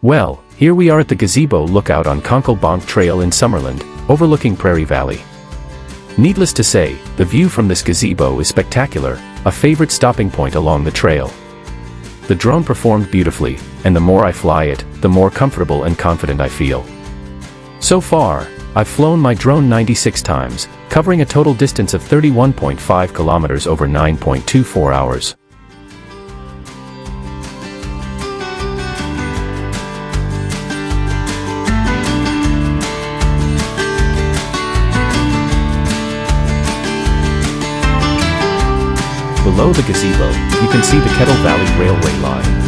Well, here we are at the Gazebo lookout on Conkle Bonk Trail in Summerland, overlooking Prairie Valley. Needless to say, the view from this gazebo is spectacular, a favorite stopping point along the trail. The drone performed beautifully, and the more I fly it, the more comfortable and confident I feel. So far, I've flown my drone 96 times, covering a total distance of 31.5 kilometers over 9.24 hours. Below the gazebo, you can see the Kettle Valley Railway line.